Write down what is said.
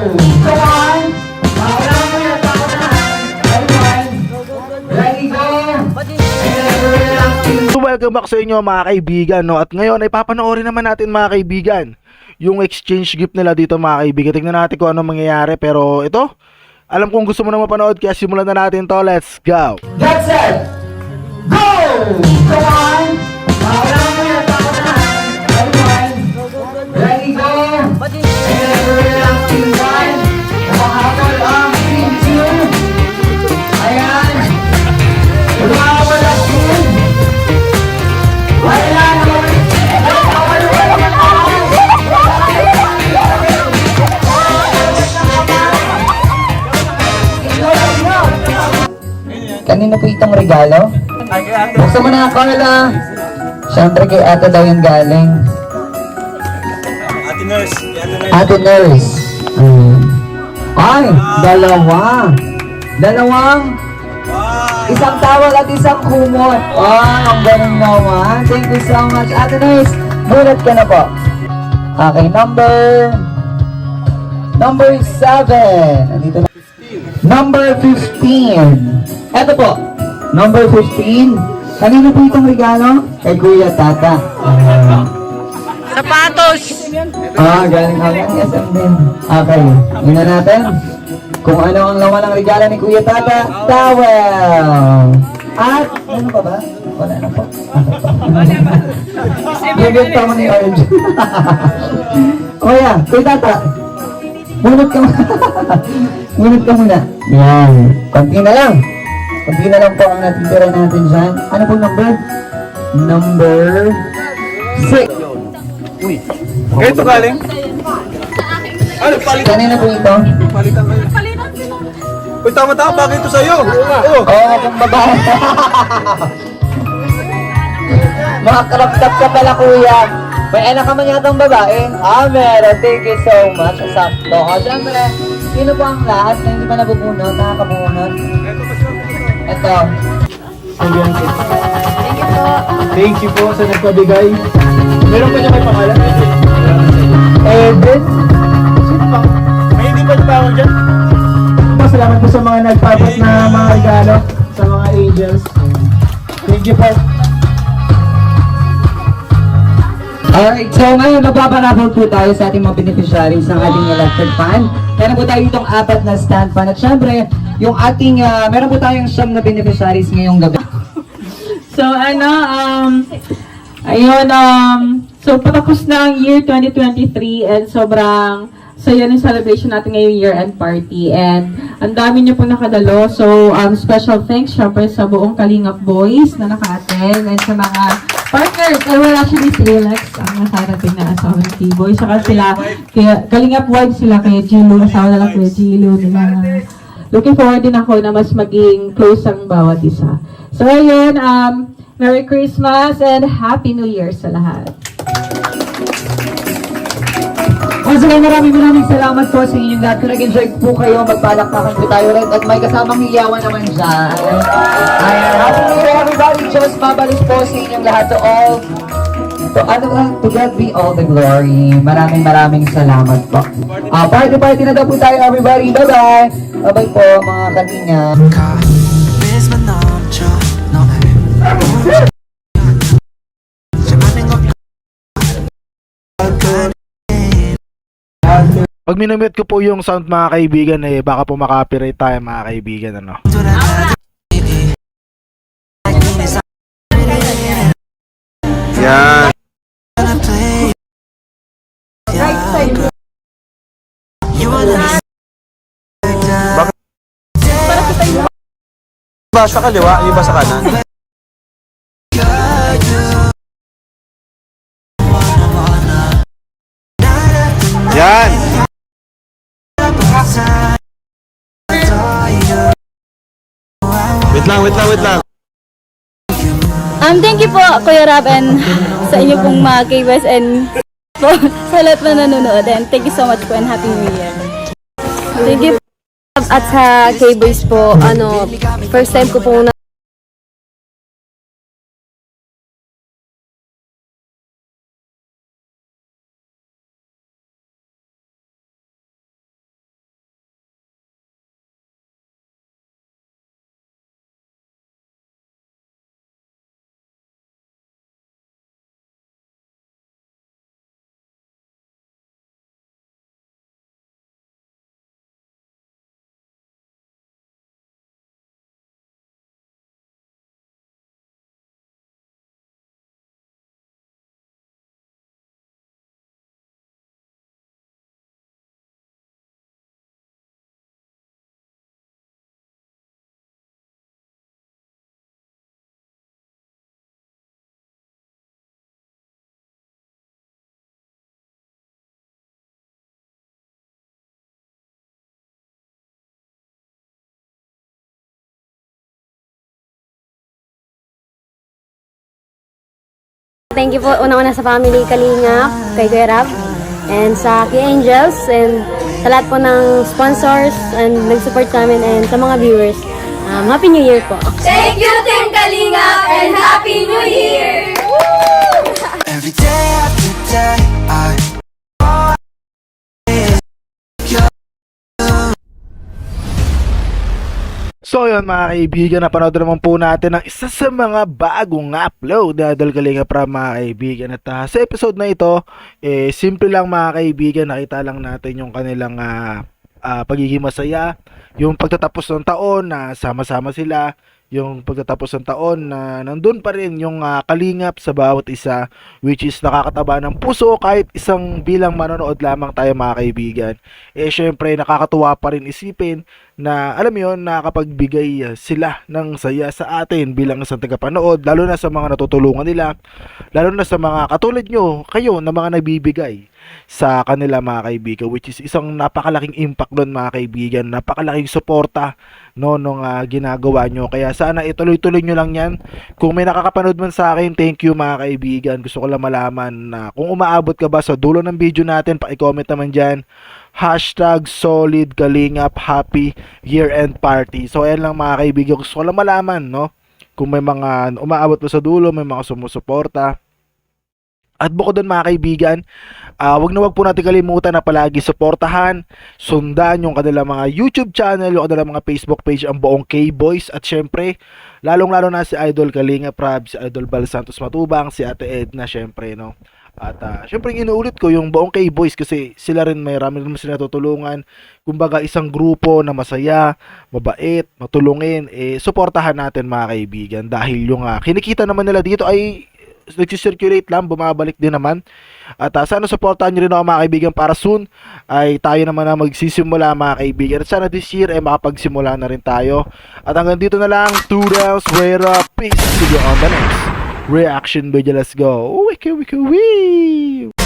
Come on! Maulang mo yung takunan. Everyone, ready, go! So welcome back sa inyo mga kaibigan, no? At ngayon ay papanoorin naman natin mga kaibigan yung exchange gift nila dito mga kaibigan. Tingnan natin kung ano mangyayari, pero ito, alam kong gusto mo na mapanood kaya simulan na natin to. Let's go! Get set! Go! Come on! Maulang mo yung takunan. Everyone, ready, go! Ang team 1, nakahabol ang team 2. Ayan! Nakahabol ang team. Wala naman! Kanino po itong regalo? Buksan mo na, Carla! Siyempre kay ate daw yung galing. Ate Nurse. Ate Nurse. Ay, dalawa. Dalawang isang towel at isang kumot. Ay, ang galing naman. Thank you so much. Ate Nurse, bulat ka na po. Okay, number 7. Andito na. Number 15. Eto po. Number 15. Kanino po itong regalo? Kay Kuya Tata. Sapatos! Galing kami ang SM din. Okay, tingnan natin kung ano ang laman ng regalo ni Kuya Tata. Towel! At, ano pa ba? Wala na po. Bibigyan mo ni Orange. Kuya, Kuya Tata, bunot ka muna. Bunot ka muna. Yan. Konti na lang. Konti na lang po ang natitira natin dyan. Ano po number? Number 6. Kaya ito galing? Ano, palitan? Kanina po ito? Palitan kayo. Uy, tama-tama, bakit ito sa'yo? Oo. Oo, kung babae. Mga krap-tap ka pala, kuya. May anak ka man yatang babae? Meron. Thank you so much. Sakto. Siyempre, sino po ang lahat na hindi pa nabubunot, nakakabunot? Ito. Thank you po sa nagpabigay. Meron pa niya may pangalan? Evan. Sino pa? May hindi pa ba ako dyan? Salamat po sa mga nagpapat na mga regalo sa mga angels. Thank you po. Alright, so ngayon magpaparapol po tayo sa ating mga beneficiaries ng ating electric fan. Meron po tayo itong 4 na stand fan at syempre, yung ating, meron po tayong 9 na beneficiaries ngayong gabi. So so patapos na ang year 2023 and sobrang saya ng celebration natin ngayong year-end party and ang dami niyo pong nakadalo. So special thanks syempre sa buong Kalingap Boys na naka-attend and sa mga partners. Well, actually si Alex ang nasarating na asawa ng T-Boy. Saka sila, Kalingap Wives sila kay Gilo, asawa na lang kay Gilo nila. Looking forward din ako na mas maging close ang bawat isa. So ayun, Merry Christmas and Happy New Year sa lahat. Once again, maraming salamat po sa inyong lahat. Kung nag-enjoy po kayo, magpalakpakan po tayo rin at may kasamang hiyawan naman dyan. Ayan, Happy New Year everybody! Diyos mabalis po sa inyong lahat to all. To God be all the glory. Maraming salamat po. Party na daw po tayo everybody. Bye-bye! Bye-bye po mga kanina. Pag minumute ko po yung sound mga kaibigan baka po makapiright tayo mga kaibigan, ano. Yan. Bakit? Iba sa kaliwa, iba sa kanan. Yan. Wait lang. Thank you po, Kuya Rob, and sa inyo pong mga K-Boys and po, sa lahat na nanonood. And thank you so much po and Happy New Year. Thank you po. At sa K-Boys po, first time ko pong Thank you po una-una sa family Kalingap, kay Kuya Rab, and sa Key Angels, and sa lahat po ng sponsors and nag-support namin, and sa mga viewers. Happy New Year po! Thank you, Team Kalingap, and Happy New Year! Every day after day, I So yun mga kaibigan, napanood naman po natin ang isa sa mga bagong upload na Idol Kalinga Prab mga kaibigan. At sa episode na ito, simple lang mga kaibigan, nakita lang natin yung kanilang pagiging masaya, yung pagtatapos ng taon na sama-sama sila, yung pagtatapos ng taon na nandun pa rin yung kalingap sa bawat isa, which is nakakataba ng puso kahit isang bilang manonood lamang tayo mga kaibigan. Syempre nakakatuwa pa rin isipin na alam mo yun, nakapagbigay sila ng saya sa atin bilang isang tagapanood, lalo na sa mga natutulungan nila, lalo na sa mga katulad nyo, kayo na mga nagbibigay sa kanila mga kaibigan, which is isang napakalaking impact doon mga kaibigan, napakalaking suporta no nung ginagawa nyo. Kaya sana ituloy-tuloy nyo lang yan. Kung may nakakapanood man sa akin, thank you mga kaibigan. Gusto ko lang malaman na kung umaabot ka ba sa dulo ng video natin, paki-comment naman dyan #solid kalingap happy year end party. So ayan lang mga kaibigan, gusto ko lang malaman no kung may mga umaabot pa sa dulo, may mga sumusuporta. At bukod doon mga kaibigan, wag po natin kalimutan na palagi suportahan, sundan yung kanilang mga YouTube channel, yung kanilang mga Facebook page, ang buong K-Boys. At syempre, lalong-lalo na si Idol Kalinga Prab, si Idol Bal Santos Matubang, si Ate Edna syempre, no. At syempre inuulit ko yung buong K-Boys kasi sila rin may marami naman sila tutulungan. Kumbaga isang grupo na masaya, mabait, matulungin, suportahan natin mga kaibigan. Dahil yung kinikita naman nila dito ay nag-circulate lang, bumabalik din naman. At sana supportahan nyo rin ako mga kaibigan para soon ay tayo naman na magsisimula mga kaibigan. At sana this year ay makapagsimula na rin tayo. At hanggang dito na lang, Toodles, Rera, peace. See you on the next reaction video. Let's go. Wiki wiki wee.